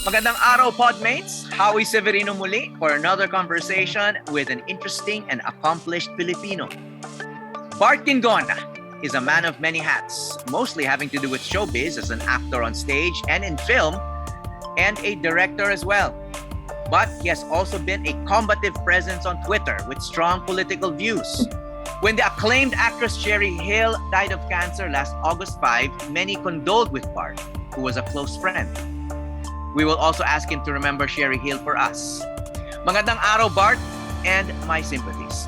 Magandang araw, Podmates! Howie Severino muli for another conversation with an interesting and accomplished Filipino. Bart Guingona is a man of many hats, mostly having to do with showbiz as an actor on stage and in film, and a director as well. But he has also been a combative presence on Twitter with strong political views. When the acclaimed actress Cherie Gil died of cancer last August 5, many condoled with Bart, who was a close friend. We will also ask him to remember Cherie Gil for us. Magandang araw, Bart, and my sympathies.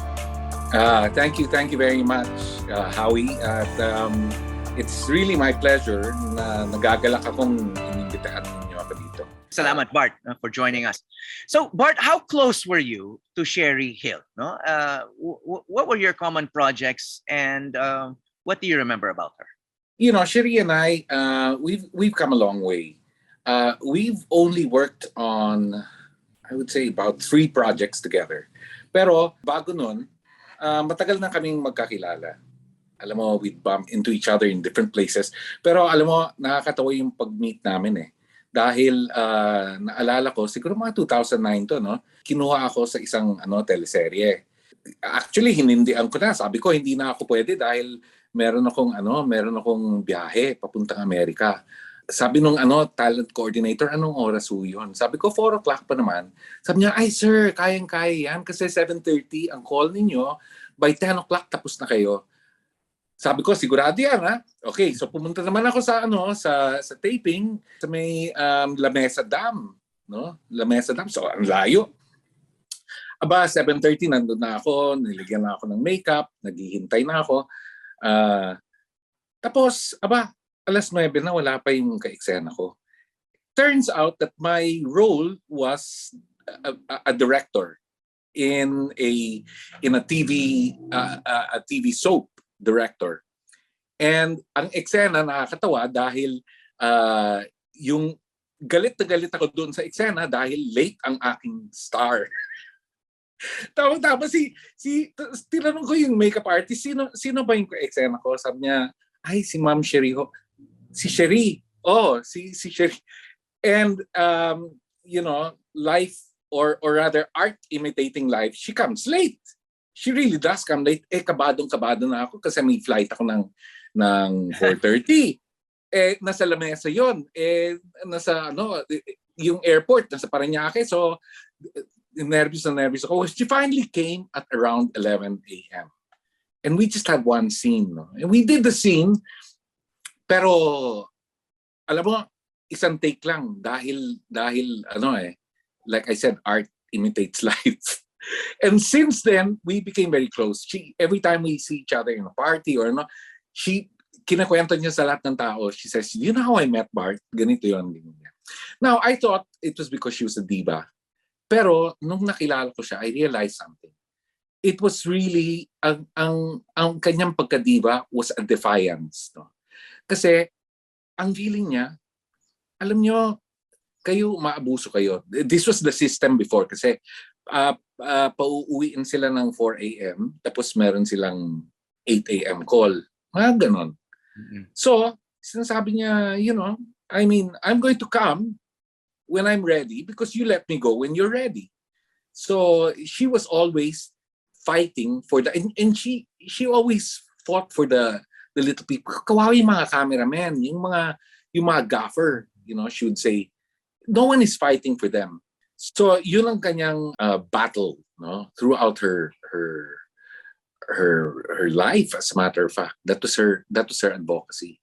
Thank you very much, Howie. At it's really my pleasure na nagagalak akong inimbitahan ninyo ako dito. Salamat, Bart, for joining us. So, Bart, how close were you to Cherie Gil? No? What were your common projects, and what do you remember about her? You know, Cherie and I, we've come a long way. We've only worked on, I would say, about 3 projects together. Pero bago nun, matagal na kaming magkakilala. Alam mo, we bump into each other in different places. Pero alam mo, nakakatawa yung pag-meet namin eh. Dahil naalala ko, siguro mga 2009 to, no? Kinuha ako sa isang teleserye. Actually, hinindihan ko na. Sabi ko, hindi na ako pwede dahil meron akong biyahe papuntang Amerika. Sabi nung talent coordinator, anong oras ho yun? Sabi ko, 4 o'clock pa naman. Sabi niya, ay sir, kayang-kaya yan kasi 7:30 ang call ninyo. By 10 o'clock tapos na kayo. Sabi ko, sigurado yan ha? Okay, so pumunta naman ako sa taping sa may La Mesa Dam. No? La Mesa Dam, so ang layo. Aba, 7:30 nandun na ako, niligyan na ako ng makeup, naghihintay na ako. Tapos, alas 9 na wala pa yung ka-eksena ko. Turns out that my role was a director in a TV soap director. And ang eksena nakakatawa dahil yung galit na galit ako doon sa eksena dahil late ang aking star. Tapos tinanong ko yung makeup artist, sino ba yung ka-eksena ko? Sabi niya, ay si Ma'am Cherie ho. Si Cherie. Oh, si Cherie. And life or rather art imitating life, she comes late. She really does come late. Kabadong-kabado na ako kasi may flight ako ng 4:30. Nasa La Mesa 'yon. Nasa yung airport nasa Parañaque. So nervous ako. She finally came at around 11 a.m. And we just had one scene, no? And we did the scene. Pero alam mo, isang take lang dahil like I said, art imitates life. And since then, we became very close. Every time we see each other in a party or kinakwento niya sa lahat ng tao. She says, "You know how I met Bart? Ganito yun." Now, I thought it was because she was a diva. Pero nung nakilala ko siya, I realized something. It was really, ang kanyang pagka-diva was a defiance, no? Kasi, ang feeling niya, alam nyo, kayo, maabuso kayo. This was the system before kasi pauuwiin sila ng 4 a.m. tapos meron silang 8 a.m. call. Mga ganon. Mm-hmm. So, sinasabi niya, I'm going to come when I'm ready because you let me go when you're ready. So, she was always fighting for and she always fought for the little people. Kawawa yung mga cameramen, yung mga gaffer, she would say, no one is fighting for them. So yun ang kanyang battle, no, throughout her life. As a matter of fact, that was her advocacy.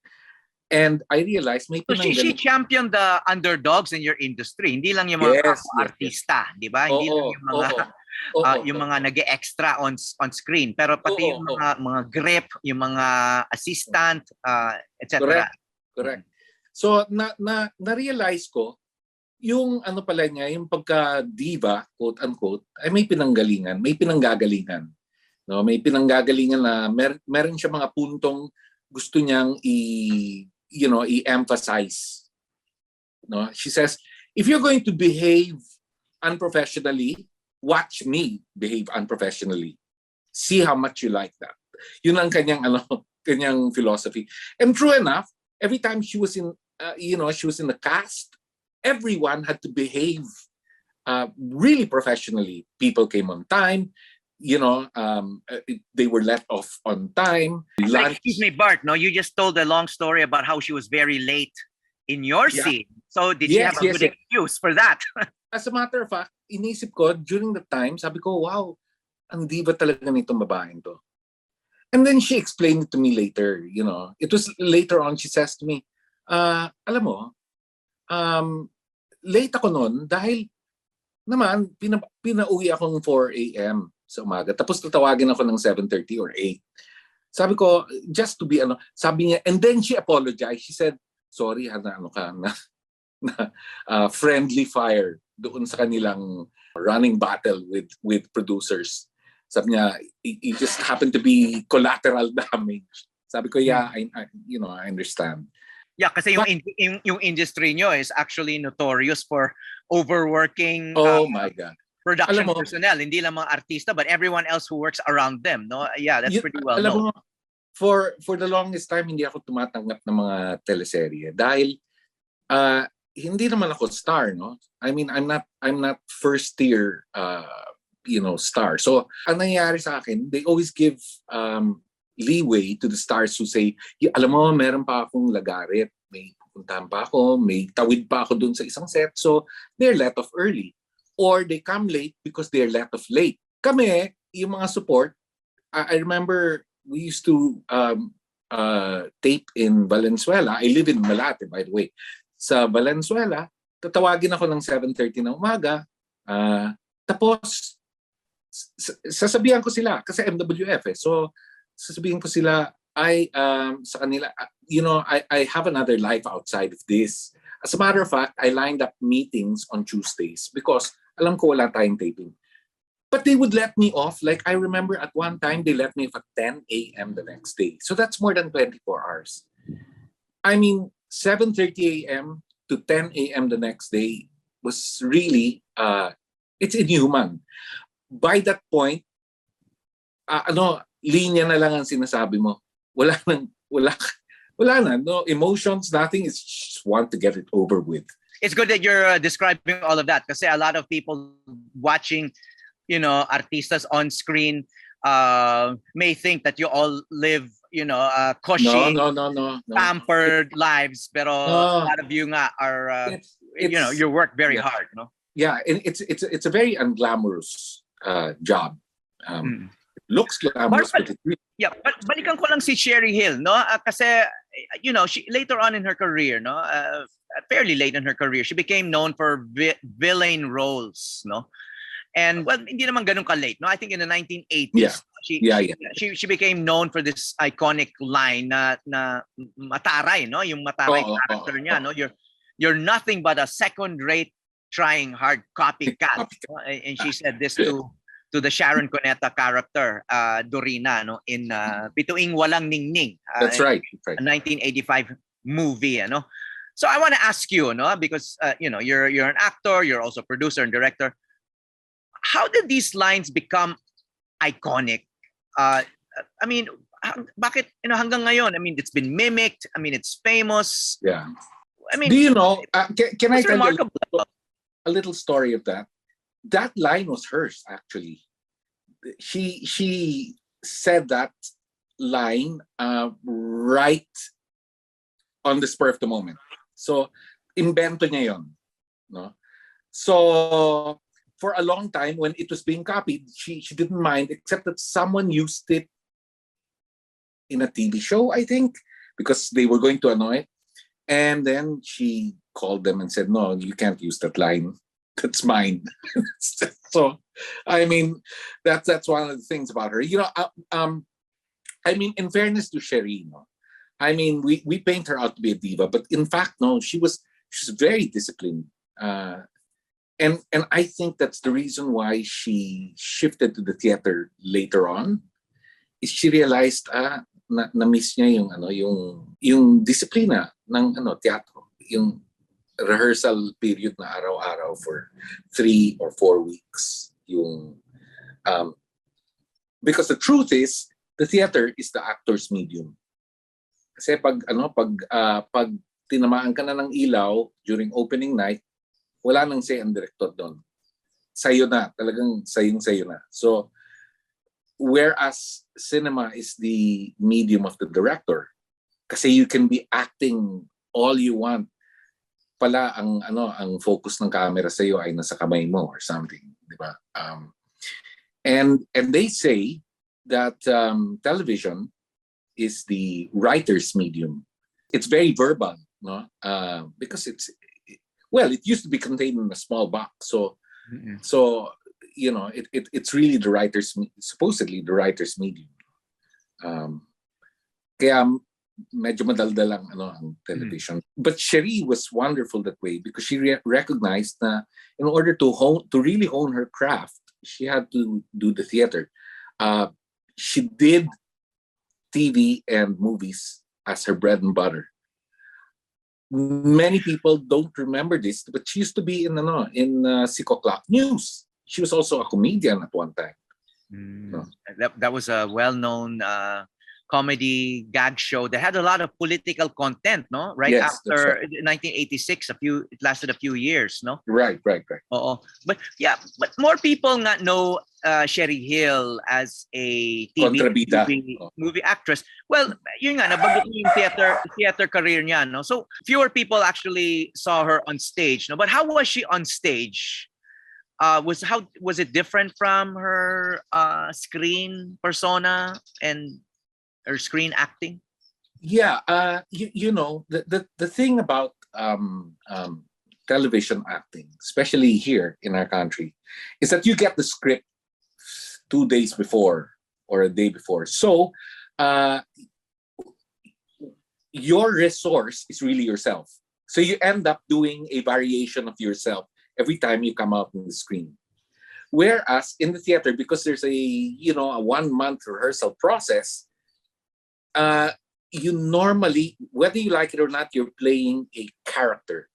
And I realized may she championed the underdogs in your industry. Hindi lang yung mga artista, di ba? Hindi lang yung mga yung mga nag-extra on screen, pero pati yung mga grip, yung mga assistant, etc. Correct. So na-realize ko yung pala niya, yung pagka-diva, quote unquote, ay may pinanggagalingan. No, may pinanggagalingan na meron siya mga puntong gusto niyang i-emphasize. No, she says, if you're going to behave unprofessionally, watch me behave unprofessionally. See how much you like that. Yun ang kanyang philosophy. And true enough, every time she was in the cast everyone had to behave really professionally. People came on time. They were let off on time. Like, excuse me, Bart. No, you just told a long story about how she was very late in your scene. So did she have a good excuse for that? As a matter of fact, inisip ko during the time, sabi ko, wow, ang diva talaga nitong babaeng to. And then she explained it to me later. It was later on. She says to me, alam mo, late ako noon dahil naman pinauwi akong 4 a.m. sa umaga. Tapos tatawagin ako ng 7:30 or 8. Sabi ko, just to be sabi niya, and then she apologized. She said, sorry friendly fire doon sa kanilang running battle with producers. Sabi niya, it just happened to be collateral damage. Sabi ko, yeah, I understand. Yeah, kasi yung industry nyo is actually notorious for overworking. Oh my God. Production personnel, hindi lang mga artista, but everyone else who works around them. No, yeah, that's pretty well known. For the longest time, hindi ako tumatanggap ng mga teleserye dahil hindi naman ako star, no. I mean, I'm not first tier, star. So ang nangyayari sa akin, they always give leeway to the stars who say, alam mo, meron pa akong lagaret, may pupuntahan pa ako, may tawid pa ako dun sa isang set. So they're let off early. Or they come late because they're let off late. Kami, yung mga support, I remember we used to tape in Valenzuela. I live in Malate, by the way. Sa Valenzuela, tatawagin ako ng 7:30 ng umaga. Tapos, sasabihan ko sila, kasi MWF eh. So, sasabihin ko sila, sa kanila, I have another life outside of this. As a matter of fact, I lined up meetings on Tuesdays because alam ko wala tayong taping. But they would let me off. Like, I remember at one time, they let me off at 10 a.m. the next day. So that's more than 24 hours. I mean, 7:30 a.m. to 10 a.m. the next day was really, it's inhuman. By that point, linya na lang ang sinasabi mo. Wala na, no emotions, nothing. It's just want to get it over with. It's good that you're describing all of that kasi a lot of people watching, artistas on screen may think that you all live, cushy, no. pampered lives, pero a lot of you nga are, you work very hard, no? Yeah, and it's a very unglamorous job. It looks glamorous, but it's really... Yeah, but balikan ko lang si Cherie Gil, no? Kasi, she later on in her career, no? Fairly late in her career, she became known for villain roles, no? And well, hindi naman ganun ka-late, no? I think in the 1980s, she became known for this iconic line na mataray, no? Yung mataray character niya, no? You're nothing but a second-rate trying hard copycat. No? And she said this to the Sharon Cuneta character, Dorina, no? In Bituing Walang Ningning. That's right. A 1985 movie, no? So I want to ask you, no, because you're an actor, you're also a producer and director. How did these lines become iconic? I mean, bakit hanggang ngayon? I mean, it's been mimicked. I mean, it's famous. Yeah. I mean, do you know? Can I tell you a little story of that? That line was hers, actually. She said that line right on the spur of the moment. So, invento niya yon, no? So, for a long time, when it was being copied, she didn't mind, except that someone used it in a TV show, I think, because they were going to annoy it. And then she called them and said, no, you can't use that line. That's mine. So, I mean, that's one of the things about her. I mean, in fairness to Cherie, no? I mean, we paint her out to be a diva, but in fact, no, she's very disciplined. And I think that's the reason why she shifted to the theater later on. Is she realized na miss niya yung disiplina ng teatro, yung rehearsal period na araw-araw for 3 or 4 weeks. Because the truth is, the theater is the actor's medium. Kasi pag tinamaan ka na ng ilaw during opening night, Wala nang say ang director doon. Sa'yo na, talagang sa'yo na. So, whereas cinema is the medium of the director, kasi you can be acting all you want, pala ang focus ng camera sa iyo ay nasa kamay mo or something, di ba? And they say that television is the writer's medium. It's very verbal, no? Because it used to be contained in a small box, so it's really supposedly the writer's medium. Kaya medyo madaldal ang television. But Cherie was wonderful that way because she recognized na in order to really hone her craft, she had to do the theater. She did TV and movies as her bread and butter. Many people don't remember this, but she used to be in 6 o'clock news. She was also a comedian at one time. No? That was a well-known comedy gag show that had a lot of political content, no? Right, yes, after right. 1986, it lasted a few years, no? Right. Oo. But more people nga know Cherie Gil as a movie actress. Well, yun nga, nabanggit niyo yung theater career niya, no? So fewer people actually saw her on stage, no? But how was she on stage? Was it different from her screen persona and her screen acting? Yeah, the thing about television acting, especially here in our country, is that you get the script 2 days before or a day before. So your resource is really yourself. So you end up doing a variation of yourself every time you come out on the screen. Whereas in the theater, because there's a 1 month rehearsal process, you normally, whether you like it or not, you're playing a character.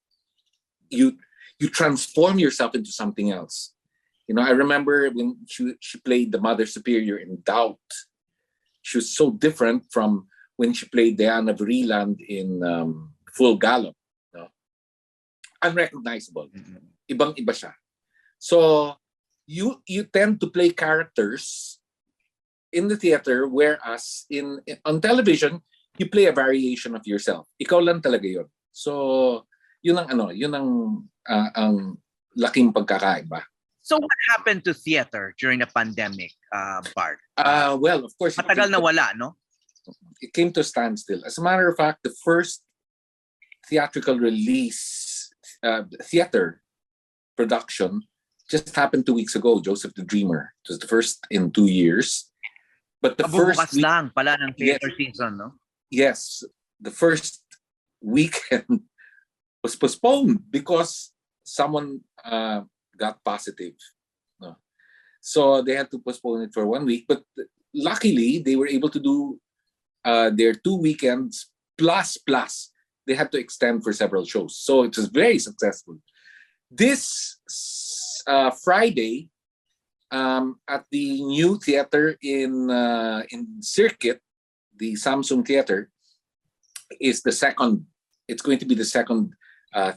You transform yourself into something else. I remember when she played the Mother Superior in Doubt. She was so different from when she played Diana Vreeland in Full Gallop. No? Unrecognizable. Ibang-iba siya. So you tend to play characters in the theater, whereas on television, you play a variation of yourself. Ikaw lang talaga yun. So, yun ang laking pagkakaiba. So what happened to theater during the pandemic, Bart? Well, of course, matagal na wala, no? It came to a standstill. As a matter of fact, the first theatrical release, theater production, just happened 2 weeks ago, Joseph the Dreamer. It was the first in 2 years. But the first week, lang pala ng theater season, no? Yes, the first weekend was postponed because someone got positive. No? So they had to postpone it for 1 week. But luckily, they were able to do their 2 weekends plus. They had to extend for several shows. So it was very successful. This Friday, at the new theater in Circuit, the Samsung Theater, is the second. It's going to be the second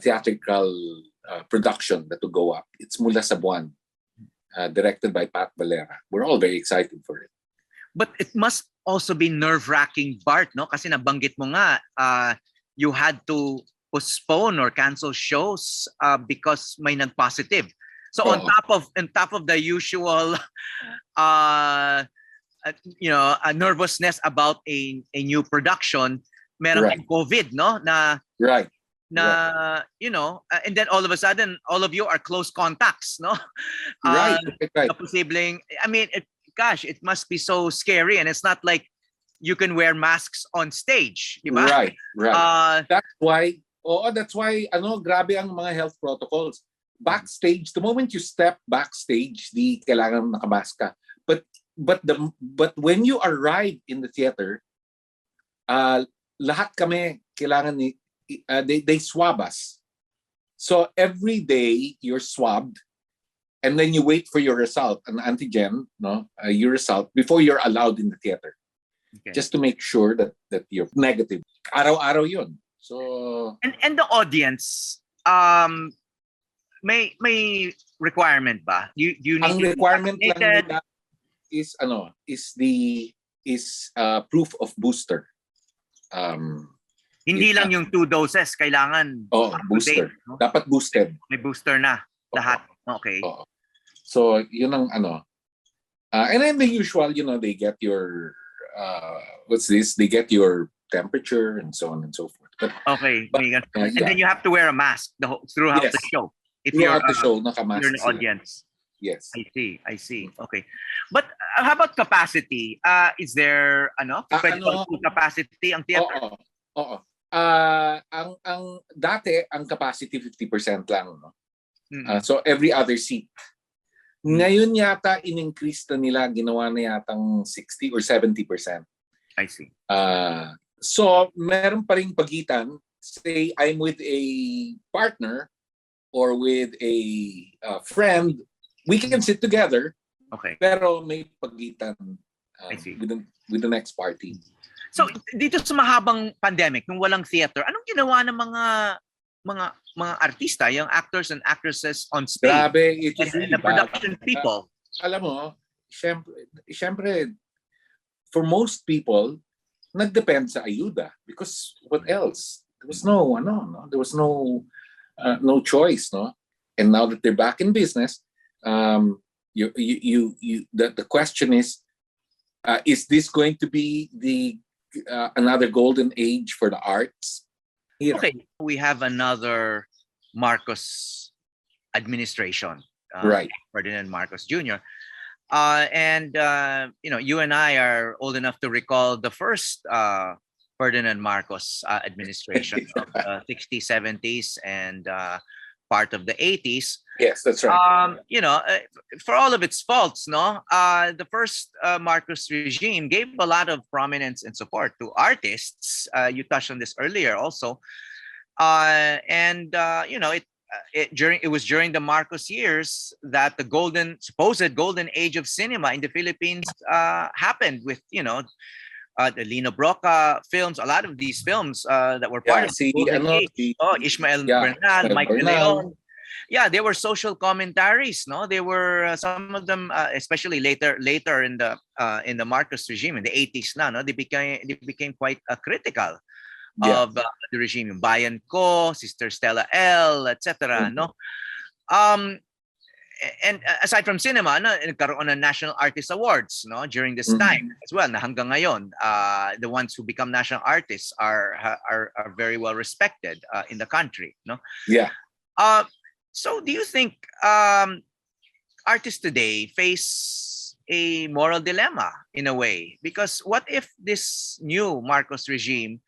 theatrical production that will go up. It's Mula sa Buwan, directed by Pat Valera. We're all very excited for it. But it must also be nerve-wracking, Bart, no? Kasi nabanggit mo nga, you had to postpone or cancel shows because may nag-positive. So on top of the usual, nervousness about a new production, meron kang COVID, no? Right. And then all of a sudden, all of you are close contacts, no? Right. Posibleng, I mean, it must be so scary, and it's not like you can wear masks on stage, di ba? Right. That's why, grabe ang mga health protocols. Backstage, the moment you step backstage, di kailangan nakamask ka. But when you arrive in the theater, lahat kami kailangan they swab us. So every day you're swabbed, and then you wait for your result, an antigen, your result before you're allowed in the theater. Okay. Just to make sure that you're negative. Araw-araw yun. So and the audience, may requirement ba? You need Ang to be requirement lang vaccinated? nila is proof of booster. Hindi lang yung 2 doses, kailangan booster. up-to-date, no? Dapat boosted. May booster na lahat. Okay. Oo. So, yun ang and then the usual, they get your they get your temperature and so on and so forth. Okay. And yeah. then you have to wear a mask throughout Yes. the show. If Throughout you're the show, nakamask you're an sila. audience. Yes. I see. Okay. But how about capacity? Is there pwede ba full capacity ang theater? Oo. Ang dati ang capacity 50% lang, no. So every other seat. Ngayon yata in-increase na nila, ginawa na yatang 60 or 70%. I see. So meron pa ring pagitan, say I'm with a partner or with a friend, we can sit together. Okay. Pero may pagitan I see. with the next party. So dito sa mahabang pandemic, nung walang theater, anong ginawa ng mga artista, yung actors and actresses on stage? Grabe, it was really the production people. Alam mo, syempre, for most people, nagdepend sa ayuda because what else? There was no choice, no. And now that they're back in business, the question is this going to be the another golden age for the arts? Here. Okay, we have another Marcos administration, right? Ferdinand Marcos Jr. And you and I are old enough to recall the first Ferdinand Marcos administration of the 60s, 70s, and part of the 80s. Yes, that's right. For all of its faults, the first Marcos regime gave a lot of prominence and support to artists. You touched on this earlier also. It was during the Marcos years that the supposed golden age of cinema in the Philippines happened with the Lino Broca films. A lot of these films that were part of the golden age. Ishmael Bernal, Mike De Leon. Yeah, they were social commentaries. No, they were some of them, especially later in the Marcos regime in the 80s. They became quite critical of the regime. Yung Bayan Ko, Sister Stella L, etc. No, and aside from cinema, nagkaroon ng National Artist Awards, during this time as well. Na hanggang ngayon, the ones who become national artists are very well respected in the country. No. Yeah. So do you think artists today face a moral dilemma in a way? Because what if this new Marcos regime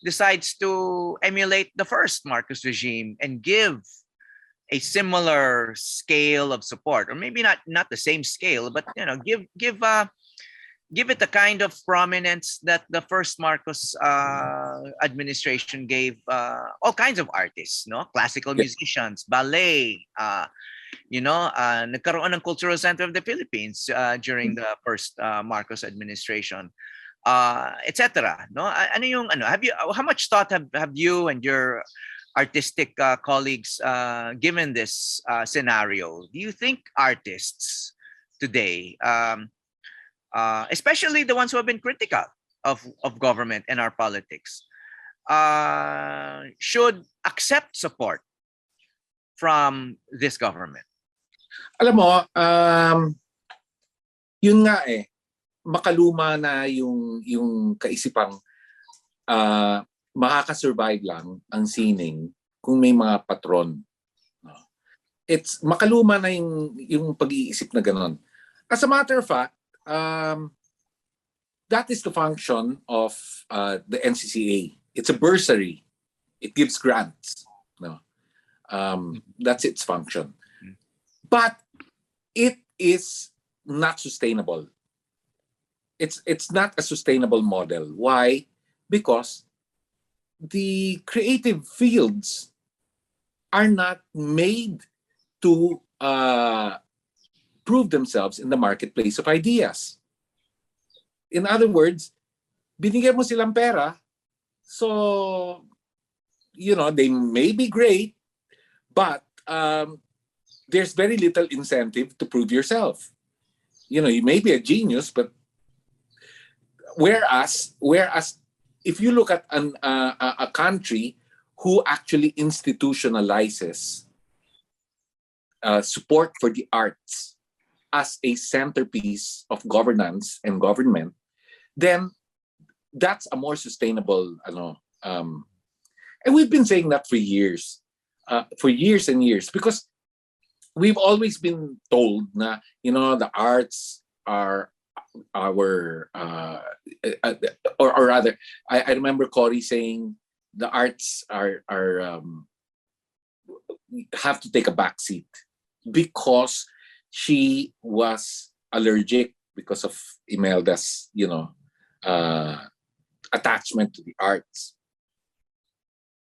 decides to emulate the first Marcos regime and give a similar scale of support, or maybe not the same scale, but give it the kind of prominence that the first Marcos administration gave all kinds of artists, classical musicians, ballet, nagkaroon ng Cultural Center of the Philippines during the first Marcos administration, etc. How much thought have you and your artistic colleagues given this scenario? Do you think artists today, especially the ones who have been critical of government and our politics, should accept support from this government? Alam mo, yun nga makaluma na yung kaisipang makakasurvive lang ang sining kung may mga patron. It's makaluma na yung pag-iisip na ganon. As a matter of fact, that is the function of the NCCA. It's a bursary. It gives grants. That's its function. But it is not sustainable. It's not a sustainable model. Why? Because the creative fields are not made to prove themselves in the marketplace of ideas. In other words, binigyan mo silang pera, so they may be great, but there's very little incentive to prove yourself. You know, you may be a genius, but whereas if you look at a country who actually institutionalizes support for the arts as a centerpiece of governance and government, then that's a more sustainable, and we've been saying that for years and years, because we've always been told na, the arts are our, or rather, I remember Cory saying the arts have to take a back seat because she was allergic because of Imelda's, attachment to the arts.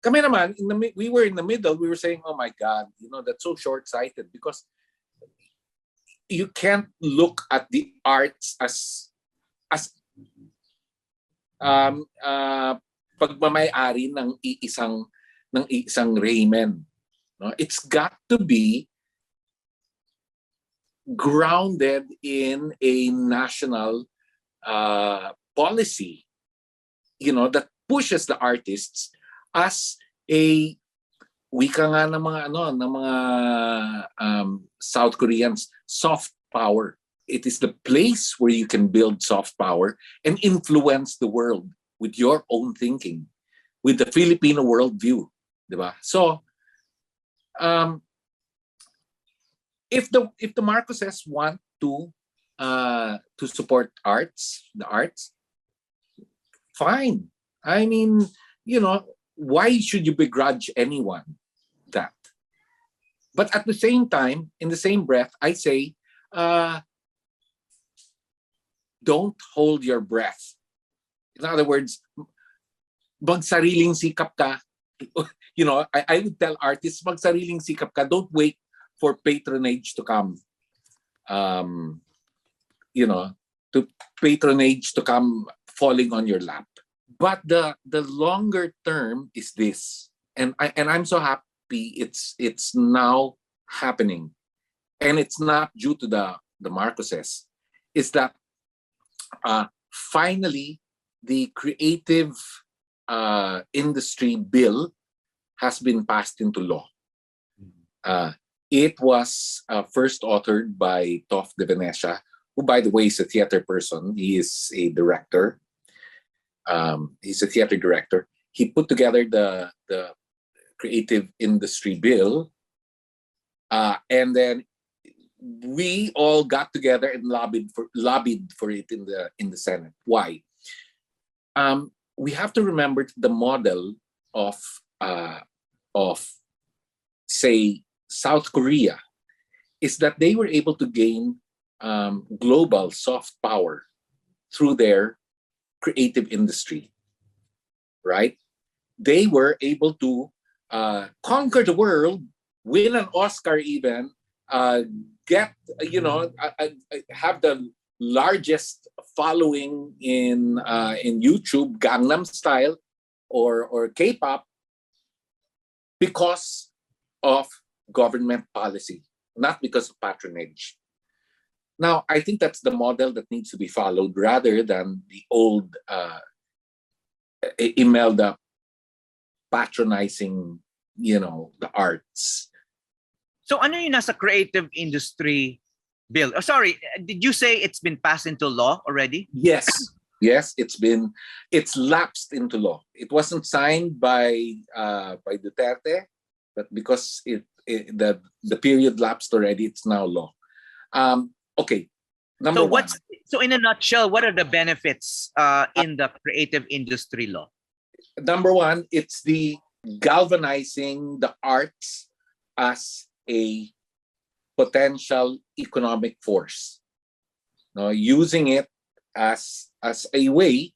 Kami naman, we were in the middle. We were saying, "Oh my God, that's so short-sighted," because you can't look at the arts as pagmamay-ari ng isang Raymond. No, it's got to be grounded in a national policy, that pushes the artists as a wika nga ng mga South Koreans, soft power. It is the place where you can build soft power and influence the world with your own thinking, with the Filipino worldview, diba? So, if the Marcoses want to support the arts, fine. I mean, why should you begrudge anyone that? But at the same time, in the same breath, I say, don't hold your breath. In other words, magsariling sikap ka. I would tell artists, magsariling sikap ka. Don't wait for patronage to come. To patronage to come falling on your lap. But the longer term is this, and I'm so happy it's now happening, and it's not due to the Marcoses. Is that finally the creative industry bill has been passed into law. It was first authored by Toff de Venecia, who, by the way, is a theater person. He is a director. He's a theater director. He put together the creative industry bill, and then we all got together and lobbied for it in the Senate. Why? We have to remember the model of say South Korea is that they were able to gain global soft power through their creative industry, right? They were able to conquer the world, win an Oscar, even get have the largest following in YouTube, Gangnam Style or K-pop, because of government policy, not because of patronage. Now, I think that's the model that needs to be followed rather than the old Imelda patronizing, the arts. So ano yung nasa creative industry bill? Oh, sorry, did you say it's been passed into law already? Yes, it's lapsed into law. It wasn't signed by Duterte, but because the period lapsed already, it's now law. Okay, number one. So in a nutshell, what are the benefits in the creative industry law? Number one, it's the galvanizing the arts as a potential economic force. Using it as a way,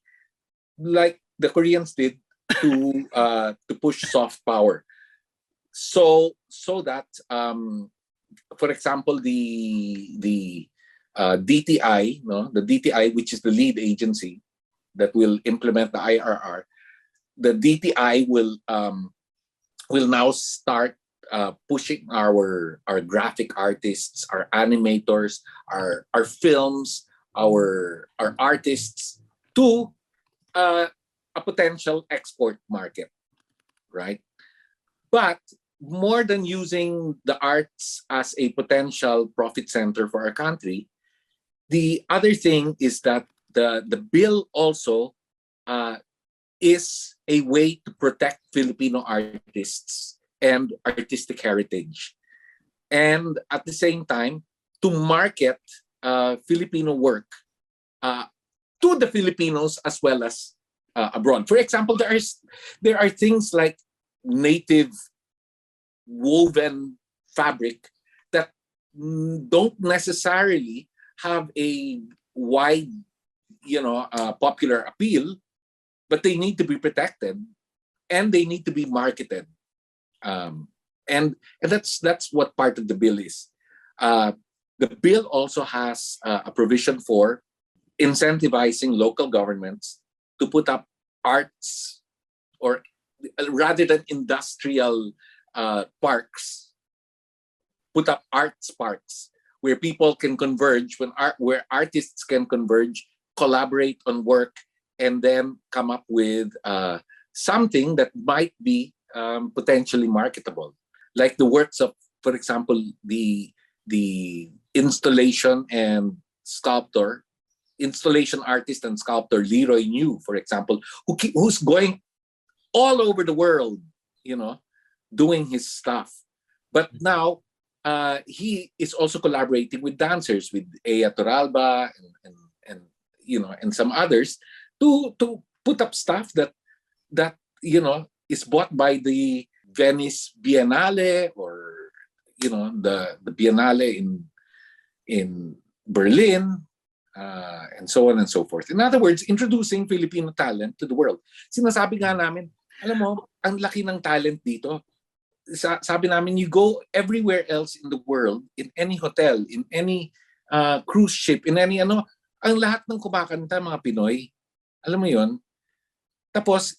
like the Koreans did, to push soft power. So that for example, the DTI, the DTI, which is the lead agency that will implement the IRR, the DTI will now start pushing our graphic artists, our animators, our films, our artists to a potential export market, right? But more than using the arts as a potential profit center for our country, the other thing is that the bill also is a way to protect Filipino artists and artistic heritage. And at the same time, to market Filipino work to the Filipinos as well as abroad. For example, there are things like native woven fabric that don't necessarily have a wide, popular appeal, but they need to be protected and they need to be marketed. And that's what part of the bill is. The bill also has a provision for incentivizing local governments to put up arts, or rather than industrial parks, put up arts parks where people can converge, where artists can converge, collaborate on work, and then come up with something that might be potentially marketable, like the works of, for example, the installation artist and sculptor Leroy New, for example, who's going all over the world, doing his stuff. But now he is also collaborating with dancers, with Ea Toralba and some others to put up stuff that is bought by the Venice Biennale, or the Biennale in Berlin, and so on and so forth. In other words, introducing Filipino talent to the world. Sinasabi nga namin, alam mo, ang laki ng talent dito. Sabi namin, you go everywhere else in the world, in any hotel, in any cruise ship, in any ang lahat ng kumakanta mga Pinoy. Alam mo yon? Tapos,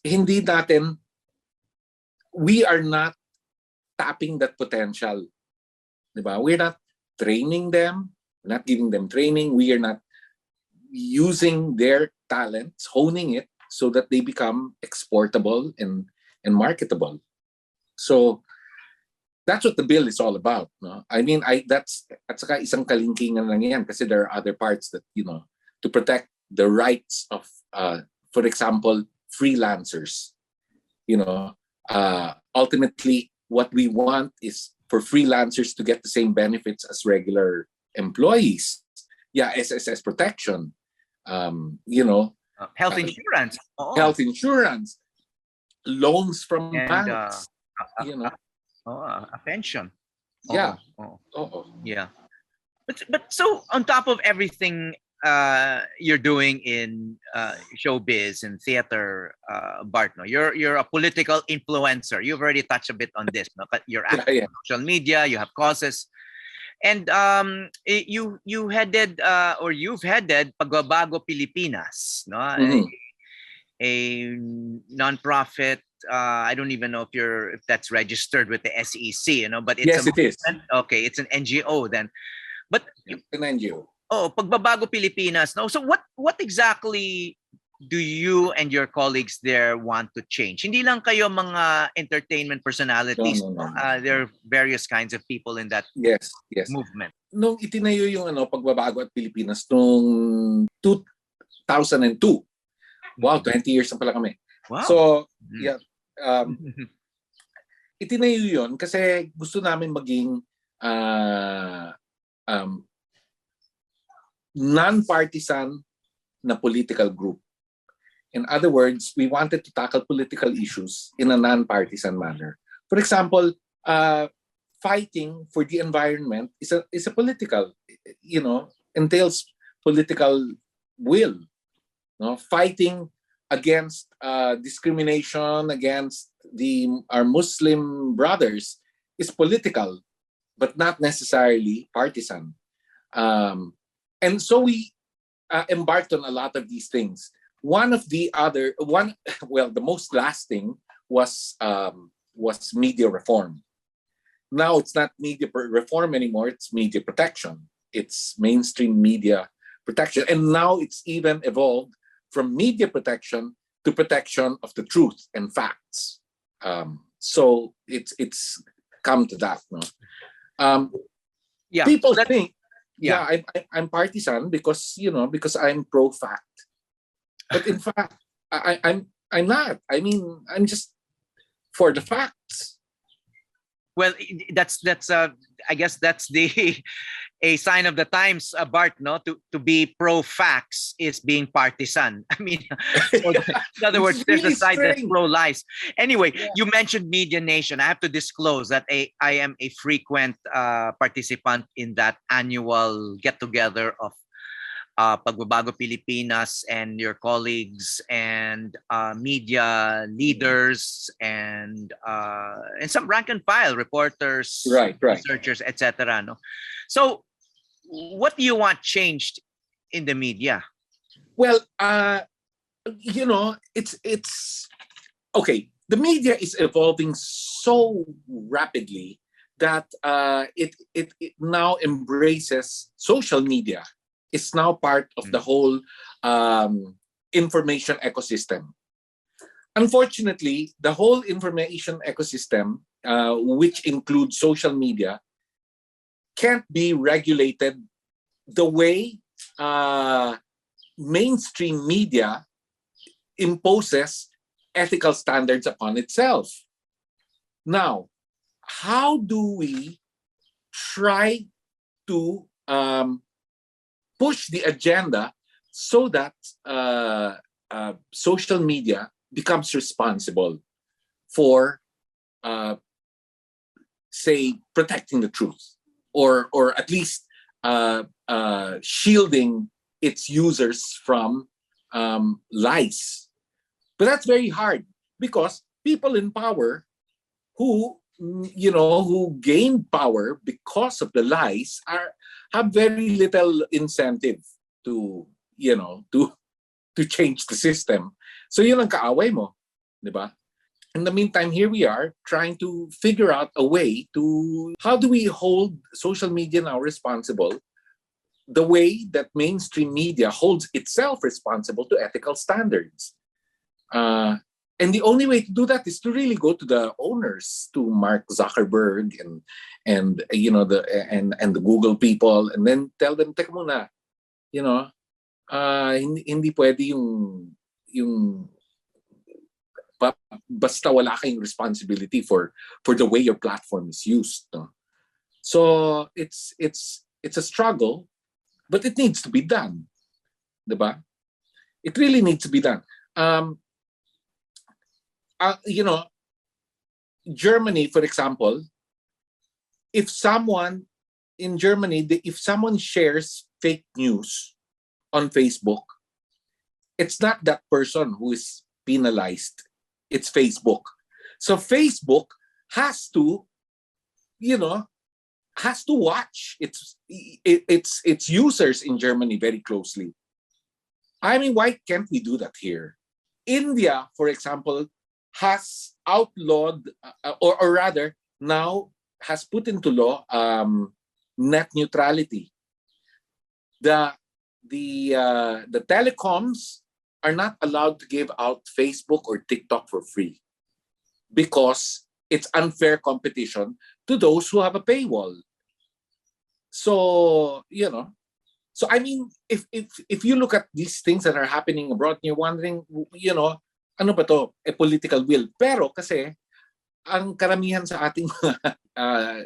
we are not tapping that potential. Diba? We're not training them, not giving them training. We are not using their talents, honing it so that they become exportable and marketable. So that's what the bill is all about. No? I mean, that's at saka isang kalingkingan lang yan, kasi there are other parts that, to protect the rights of, for example, freelancers. Ultimately, what we want is for freelancers to get the same benefits as regular employees. Yeah, SSS protection. Health insurance. Health insurance. Loans from And, banks. a pension. Yeah. Yeah. But so on top of everything you're doing in showbiz and theater, Bart, no? You're a political influencer. You've already touched a bit on this, no? But you're active on social media, you have causes. And you headed or you've headed Pagbabago Pilipinas, no? Mhm. A non-profit. I don't even know if that's registered with the SEC, but it's Yes, it is. Okay, it's an NGO then. But An NGO. Pagbabago Pilipinas. No, so what exactly do you and your colleagues there want to change? Hindi lang kayo mga entertainment personalities. No. There are various kinds of people in that Yes. movement. Nung itinayo yung Pagbabago at Pilipinas nung 2002. Wow, 20 years na pala kami. Wow. So, yeah. Itinayo yun kasi gusto namin maging non-partisan na political group. In other words, we wanted to tackle political issues in a non-partisan manner. For example, fighting for the environment is a political, entails political will. No? Fighting against discrimination against our Muslim brothers is political, but not necessarily partisan. And so we embarked on a lot of these things. The most lasting was media reform. now it's not reform anymore, it's media protection. It's mainstream media protection. And now it's even evolved from media protection to protection of the truth and facts. So it's come to that. No? Yeah. People So think, yeah. I'm partisan because I'm pro fact. But in fact, I'm not. I mean, I'm just for the facts. Well, that's I guess that's the a sign of the times, Bart. No, to be pro facts is being partisan. I mean, so in other words, It's there's a really side that's strange. pro lies. Anyway, Yeah. you mentioned Media Nation. I have to disclose that I am a frequent participant in that annual get together of Pagbabago Pilipinas and your colleagues and media leaders and some rank and file reporters, Right. researchers, etc. No, so what do you want changed in the media? Well, it's okay. The media is evolving so rapidly that it now embraces social media. It's now part of the whole information ecosystem. Unfortunately, the whole information ecosystem, which includes social media, can't be regulated the way mainstream media imposes ethical standards upon itself. Now, how do we try to push the agenda so that social media becomes responsible for, say, protecting the truth, or at least shielding its users from lies? But that's very hard because people in power who gain power because of the lies have very little incentive to to change the system. So yun ang kaaway mo, di ba? In the meantime, here we are trying to figure out a way to how do we hold social media now responsible the way that mainstream media holds itself responsible to ethical standards. And the only way to do that is to really go to the owners, to Mark Zuckerberg and the Google people, and then tell them, teka muna, hindi pwede yung basta wala kayong responsibility for the way your platform is used. No? So it's a struggle, but it needs to be done, diba? It really needs to be done. Germany, for example, if someone in Germany, if someone shares fake news on Facebook, it's not that person who is penalized. It's Facebook. So Facebook has to watch its users in Germany very closely. I mean, why can't we do that here? India, for example, has outlawed, or rather now has put into law net neutrality. The telecoms are not allowed to give out Facebook or TikTok for free because it's unfair competition to those who have a paywall. So, so I mean, if you look at these things that are happening abroad, you're wondering, ano ba to? Political will. Pero kasi, ang karamihan sa ating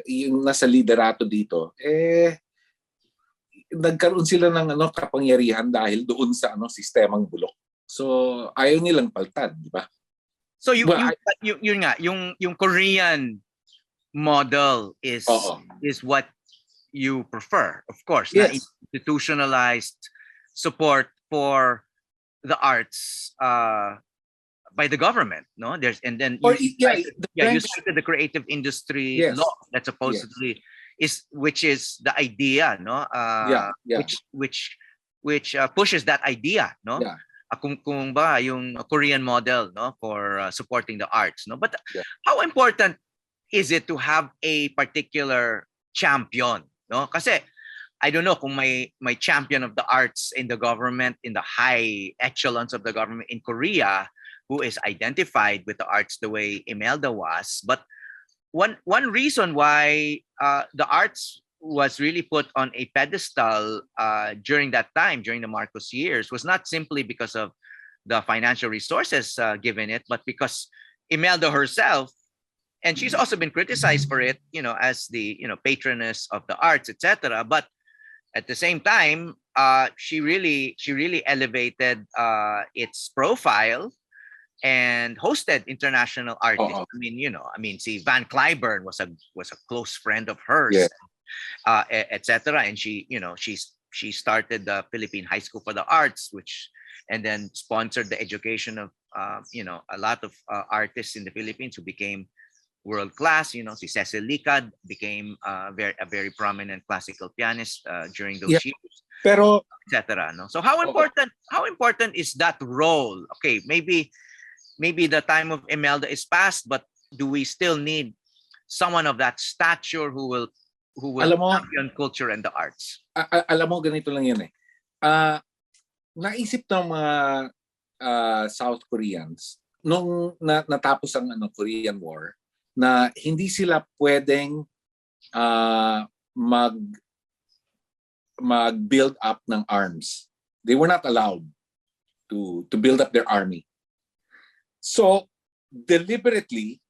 yung nasa liderato dito, nagkaroon sila ng kapangyarihan dahil doon sa sistemang bulok. So ayaw nilang paltan, di ba? So yung Korean model is what you prefer, of course. Yes. Na institutionalized support for the arts by the government, no? You cited the creative industry law that supposedly which is the idea, no? Which pushes that idea, no? Yeah. Kung ba yung Korean model, no, for supporting the arts, no? But how important is it to have a particular champion? No? Kasi I don't know kung may champion of the arts in the government, in the high echelons of the government in Korea, who is identified with the arts the way Imelda was. But one reason why the arts was really put on a pedestal during that time, during the Marcos years, was not simply because of the financial resources given it, but because Imelda herself, and she's also been criticized for it, as the patroness of the arts, etc. But at the same time, she really elevated its profile and hosted international artists. Oo. See, Van Cliburn was a close friend of hers, Yeah. etc. And she started the Philippine High School for the Arts, and then sponsored the education of a lot of artists in the Philippines who became world class. Si Cecil Licad became a very prominent classical pianist during those Yeah. years, Pero etc. No, so how important is that role? Okay, maybe the time of Imelda is past, but do we still need someone of that stature who will Alam mo, champion culture and the arts? alam mo, ganito lang yan eh. Naisip ng mga South Koreans nung natapos ang Korean War na hindi sila pwedeng mag-build up ng arms. They were not allowed to build up their army. So, deliberately,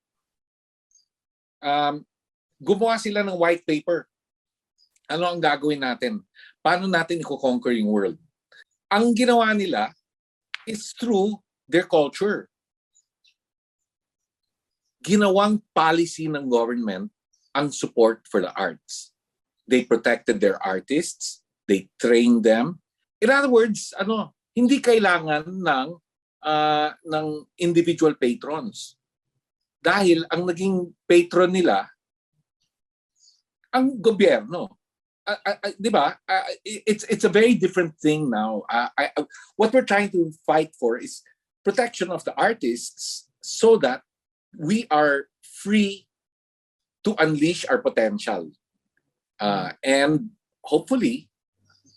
gumawa sila ng white paper. Ano ang gagawin natin? Paano natin i-conquer yung world? Ang ginawa nila is through their culture. Ginawang policy ng government ang support for the arts. They protected their artists. They trained them. In other words, hindi kailangan ng individual patrons. Dahil ang naging patron nila, ang gobyerno. Di ba? It's a very different thing now. What we're trying to fight for is protection of the artists so that we are free to unleash our potential. And hopefully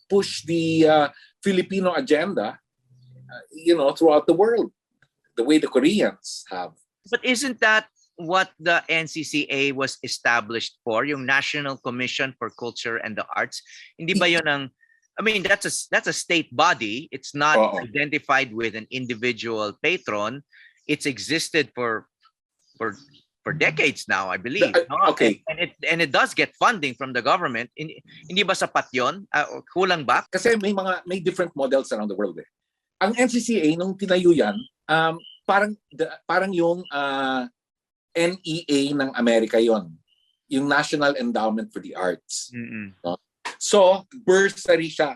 push the Filipino agenda throughout the world, the way the Koreans have. But isn't that what the NCCA was established for, yung National Commission for Culture and the Arts? Hindi ba yun that's a state body. It's not identified with an individual patron. It's existed for decades now, I believe. Okay. And it does get funding from the government. Hindi ba sapat yun? Kulang ba? Kasi may different models around the world eh. Ang NCCA nung tinayo yan, parang yung NEA ng Amerika yon, yung National Endowment for the Arts. No? So, bursary siya.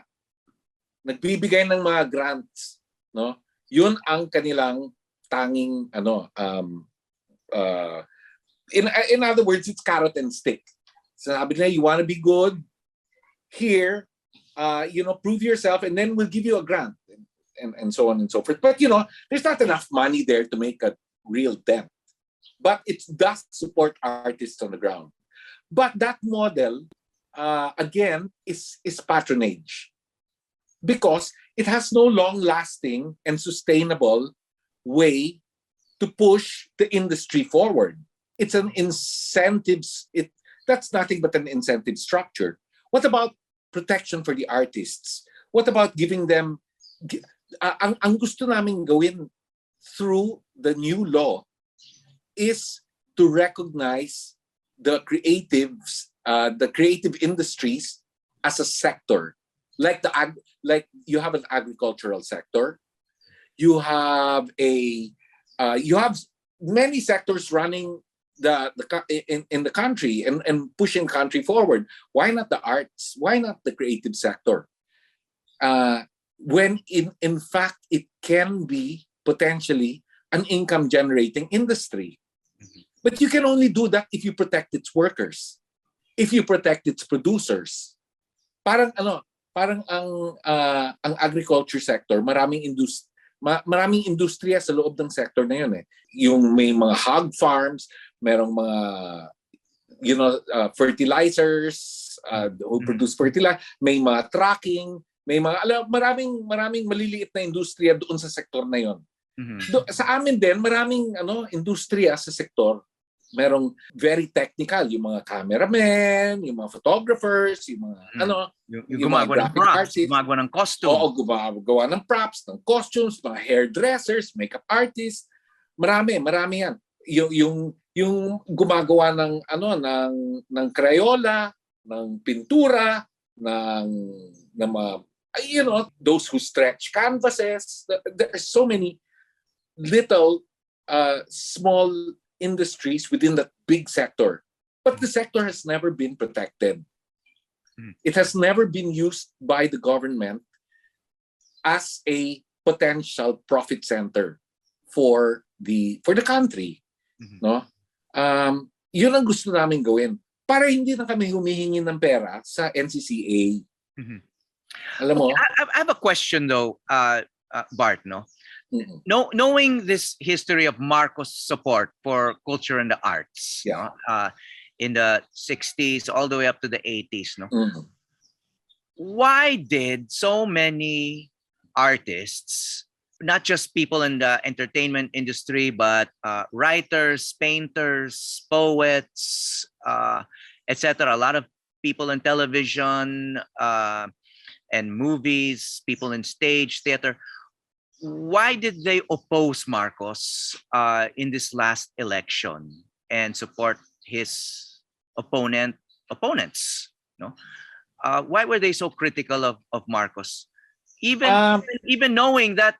Nagbibigay ng mga grants, no? Yun ang kanilang tanging in other words, it's carrot and stick. Sabi nila, you want to be good here, prove yourself, and then we'll give you a grant, and so on and so forth. But there's not enough money there to make a real dent. But it does support artists on the ground. But that model, again, is patronage, because it has no long-lasting and sustainable way to push the industry forward. It's an incentives. That's nothing but an incentive structure. What about protection for the artists? What about giving them? Ang gusto namin gawin through the new law is to recognize the creatives, the creative industries as a sector, like you have an agricultural sector, you have many sectors running in the country and pushing country forward. Why not the arts? Why not the creative sector? When in fact it can be potentially an income generating industry. But you can only do that if you protect its workers, if you protect its producers. Parang ang agriculture sector, maraming maraming industriya sa loob ng sector na yun eh. Yung may mga hog farms, merong mga fertilizers who produce fertilizer, may mga trucking, may mga maraming maliliit na industriya doon sa sektor na yon. Sa amin din maraming industriya sa sektor. Merong very technical, yung mga cameramen, yung mga photographers, yung mga yung gumagawa ng props, gumagawa ng costume. Oo, gumagawa ng props, ng costumes, mga hairdressers, makeup artists. Marami yan. Yung gumagawa ng ng Crayola, ng pintura, ng those who stretch canvases. There are so many little small industries within that big sector. But the sector has never been protected. It has never been used by the government as a potential profit center for the country. No? Yun ang gusto namin gawin para hindi na kami humihingi ng pera sa NCCA. Alam mo? I have a question though, Bart, no? Knowing this history of Marcos' support for culture and the arts, in the 60s all the way up to the 80s, no? Why did so many artists, not just people in the entertainment industry, but writers, painters, poets, etc., a lot of people in television and movies, people in stage theater, why did they oppose Marcos in this last election and support his opponents? No, why were they so critical of Marcos, even knowing that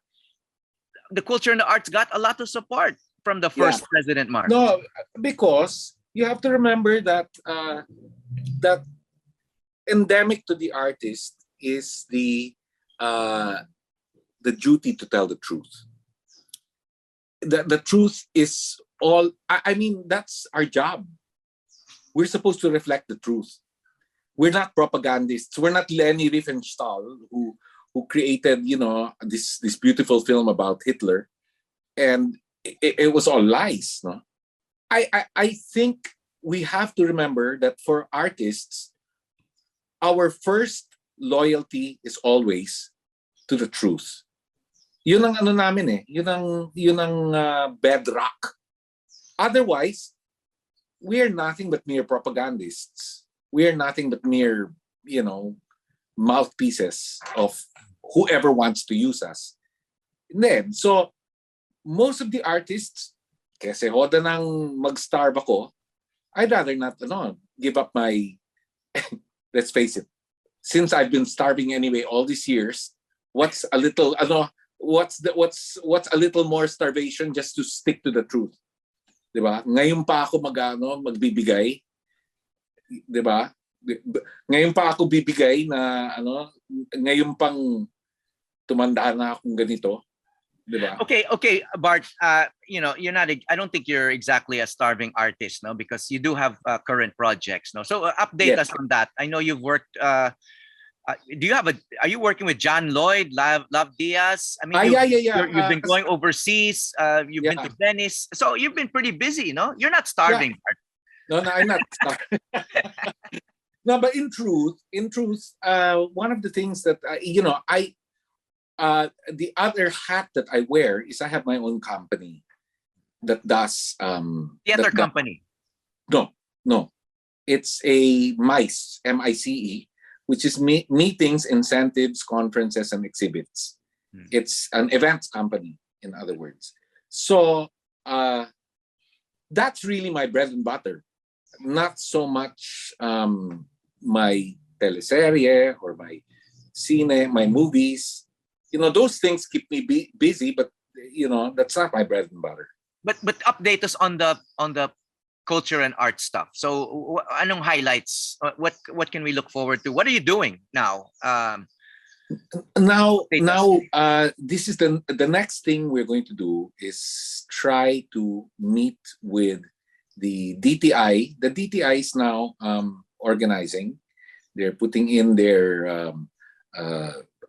the culture and the arts got a lot of support from the first President Marcos? No, because you have to remember that that endemic to the artist is the duty to tell the truth. The truth is all. I mean, that's our job. We're supposed to reflect the truth. We're not propagandists. We're not Leni Riefenstahl who created this beautiful film about Hitler, and it was all lies. No, I think we have to remember that for artists, our first loyalty is always to the truth. Yun ang namin eh. Yun ang bedrock. Otherwise, we are nothing but mere propagandists. We are nothing but mere, mouthpieces of whoever wants to use us. Then, so most of the artists, kasi hoda nang mag-starve ako, I'd rather not give up my let's face it. Since I've been starving anyway all these years, what's a little what's a little more starvation just to stick to the truth? 'Di ba? Ngayon pa ako magbibigay. 'Di ba? Ngayon pa ako bibigay na ngayon pang tumanda na akong ganito. 'Di ba? Okay, Bart, you're not, I don't think you're exactly a starving artist, no, because you do have current projects, no. So update us on that. I know you've worked are you working with John Lloyd, Love Diaz? I mean, you've been going overseas. You've been to Venice. So you've been pretty busy, no? You're not starving, Bart. No, I'm not starving. No, but in truth, one of the things that the other hat that I wear is I have my own company that does theater company. No, it's a MICE, MICE, which is meetings, incentives, conferences, and exhibits. It's an events company, in other words. So that's really my bread and butter. Not so much my teleserye or my cine, my movies. Those things keep me busy, but that's not my bread and butter. But update us on the culture and art stuff. So anong highlights? What can we look forward to? What are you doing now? This is the next thing we're going to do is try to meet with the DTI. The DTI is now organizing. They're putting in their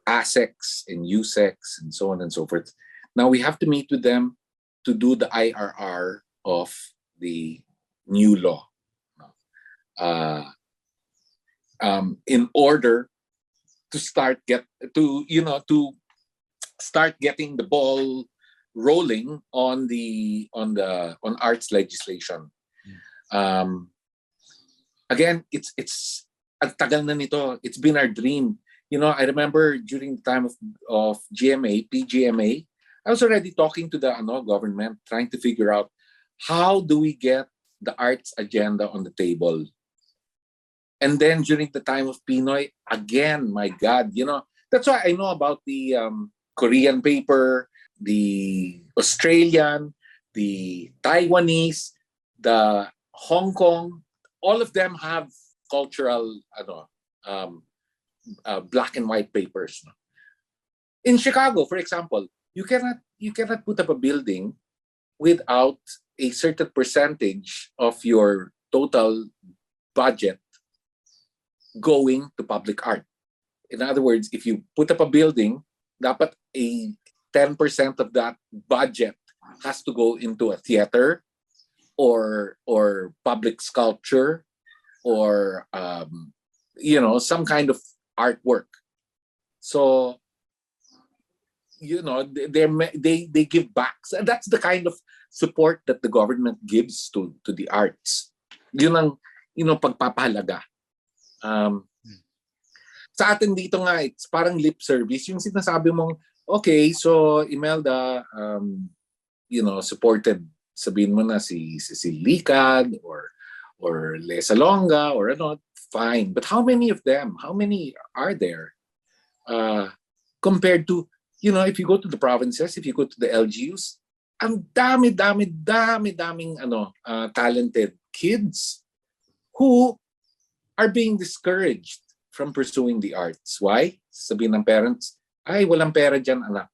ASECs and USECs and so on and so forth. Now we have to meet with them to do the IRR of the new law. In order to start getting the ball rolling on arts legislation. Again, it's ang tagal na nito. It's been our dream. I remember during the time of GMA, PGMA, I was already talking to the government, trying to figure out how do we get the arts agenda on the table. And then during the time of Pinoy, again, my God, that's why I know about the Korean paper, the Australian, the Taiwanese, the Hong Kong. All of them have cultural, black and white papers. In Chicago, for example, you cannot put up a building without a certain percentage of your total budget going to public art. In other words, if you put up a building, dapat a 10% of that budget has to go into a theater or public sculpture or some kind of artwork. So they give back. So that's the kind of support that the government gives to the arts. Yun ang pagpapahalaga. Sa atin dito nga, it's parang lip service. Yung sinasabi mong, okay, so Imelda, supported, sabihin mo na si Licad or Lesa Longa or fine. But how many of them? How many are there? Compared to, if you go to the provinces, if you go to the LGUs, ang daming talented kids who are being discouraged from pursuing the arts. Why? Sabihin ng parents, ay, walang pera dyan, anak.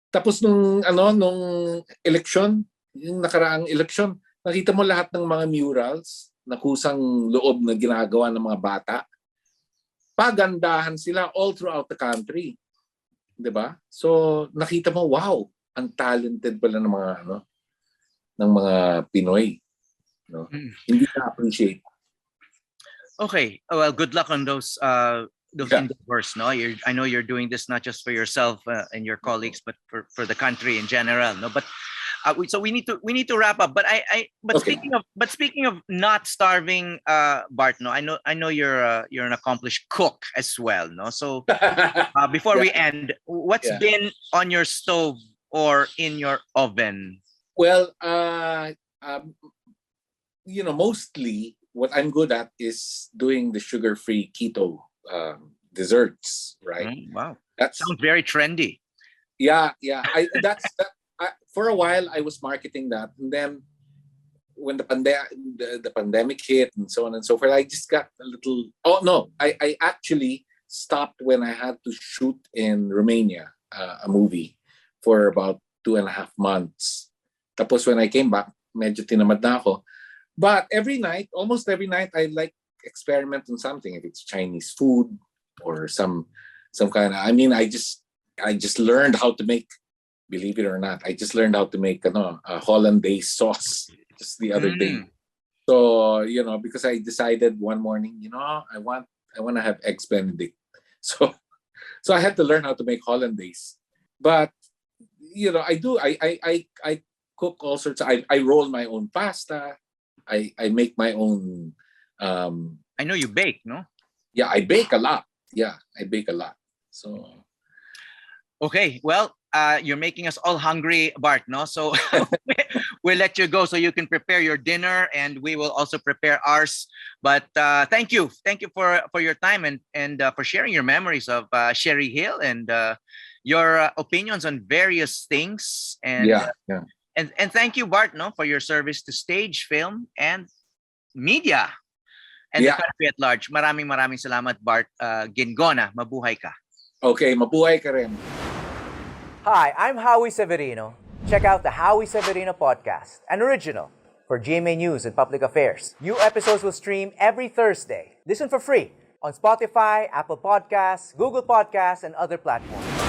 Tapos nung election, yung nakaraang election, nakita mo lahat ng mga murals na kusang loob na ginagawa ng mga bata. Pagandahan sila all throughout the country. 'Di ba? So nakita mo, wow, ang talented pala ng mga Pinoy. Hindi na appreciate. Okay. Well, good luck on those endeavors. No, I know you're doing this not just for yourself and your colleagues, but for the country in general. No, but so we need to wrap up. But Okay. speaking of not starving, Bart. No, I know you're an accomplished cook as well. No, so before we end, what's been on your stove or in your oven? Well, mostly what I'm good at is doing the sugar-free keto desserts, right? Wow, That sounds very trendy. Yeah. For a while, I was marketing that, and then when the pandemic hit and so on and so forth, I just got a little. Oh no, I actually stopped when I had to shoot in Romania a movie for about 2.5 months. Tapos when I came back, medyo tinamad na ako. But almost every night, I like experiment on something. If it's Chinese food or some kind of. I mean, I just learned how to make. Believe it or not, I just learned how to make a hollandaise sauce just the other day. So because I decided one morning, I want to have eggs Benedict. So I had to learn how to make hollandaise. But I do. I cook all sorts. I roll my own pasta. I make my own. I know you bake, no? Yeah, I bake a lot. So. Okay, well, you're making us all hungry, Bart, no? So we'll let you go so you can prepare your dinner, and we will also prepare ours. But thank you for your time and for sharing your memories of Cherie Gil and your opinions on various things. And and thank you, Bart, no, for your service to stage, film, and media, and the country at large. Maraming salamat, Bart Guingona. Mabuhay ka. Okay, mabuhay ka rin. Hi, I'm Howie Severino. Check out the Howie Severino Podcast, an original for GMA News and Public Affairs. New episodes will stream every Thursday. Listen for free on Spotify, Apple Podcasts, Google Podcasts, and other platforms.